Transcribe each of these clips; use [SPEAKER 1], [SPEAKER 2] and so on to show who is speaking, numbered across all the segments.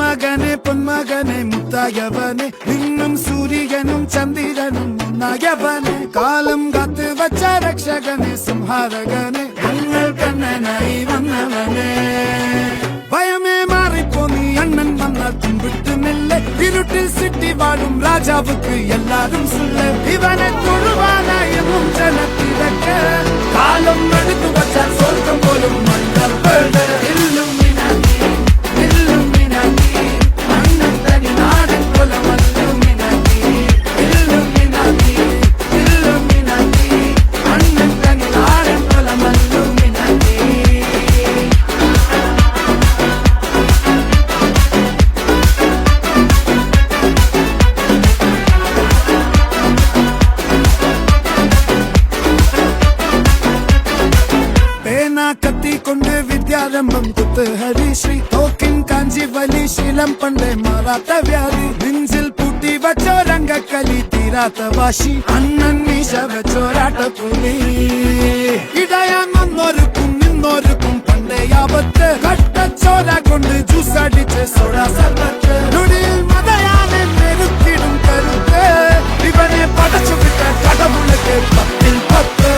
[SPEAKER 1] മകനെ പൊന്മകനെ മുത്തായവനെ നിന്നും സൂര്യനും ചന്ദ്രനും ഒന്നായവനെ കാലം കാത്ത് വച്ച രക്ഷകനെ സംഹാരകനെ ഞങ്ങൾ കണ്ണനായി വന്നവനെ ഭയമേ മാറിപ്പോ നീ അണ്ണൻ വന്നാൽ തുമ്പിട്ടുമില്ല ഇരുട്ടിൽ സിറ്റി വാഴും രാജാവുക്ക് എല്ലാരും സുല്ല ഇവനെ തൊഴുവാനായും ജനത്തിരക്ക് കാലം എടുത്തു വച്ചാൽ സ്വർഗം പോലും മണ്ണൽ കത്തിക്കൊണ്ട് വിദ്യാരംഭം കുത്ത് ഹരിശ്രീ തോക്കിൻ കാഞ്ചി വലി ശീലം പണ്ടേ മാറാത്ത വ്യാധി നെഞ്ചിൽ പൂട്ടി വച്ചോരംഗക്കലി തീരാത്ത വാശി അണ്ണൻ മീശ വെച്ചോരാട്ടപ്പുലി ഇടയാൻ വന്നോർക്കും നിന്നോർക്കും പണ്ടേ ആപത്ത് കട്ടച്ചോര കൊണ്ട് ജ്യൂസ് അടിച്ച് സോഡ സർബത്ത് നൊടിയിൽ മതയാനെ നെരുക്കിടും കരുത്ത് ഇവനെ പടച്ചു വിട്ട കടമുളക്ക് 10-10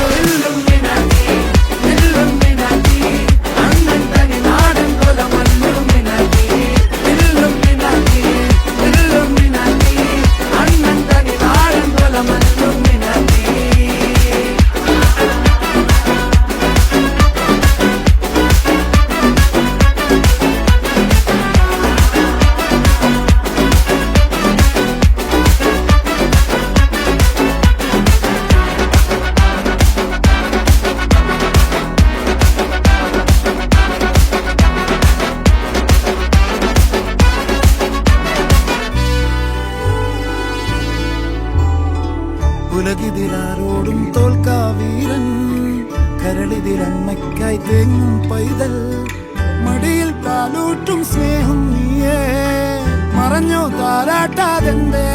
[SPEAKER 1] ഉലകിതിരാരോടും തോൽക്കാവീരൻ കരളിതിരമ്മയ്ക്കായി തേങ്ങും പൈതൽ മടിയിൽ പാലൂട്ടും സ്നേഹം നീയേ മറഞ്ഞോ താരാട്ടാതെന്തേ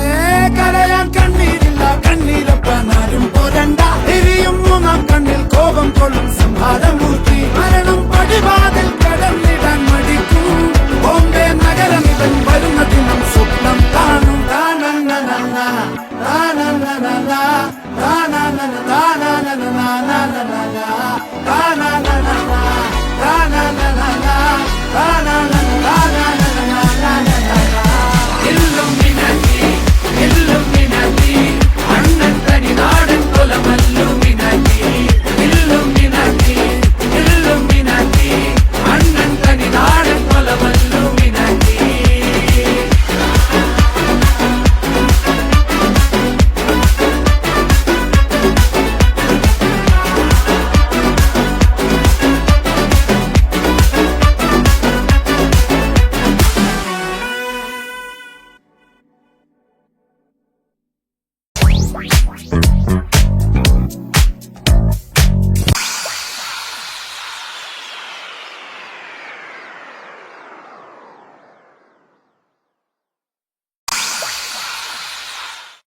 [SPEAKER 1] കരയാൻ കണ്ണീരില്ല കണ്ണീരപ്പാനാരും പോരണ്ട എരിയും മൂന്നാം കണ്ണിൽ കോപം കൊള്ളും സംഹാരമൂർത്തി മരണം പടിവാതിൽ കടന്നിടാൻ മടിക്കും ബോംബെ നഗരം ഇവൻ വരുന്ന ദിനം സ്വപ്നം കാണും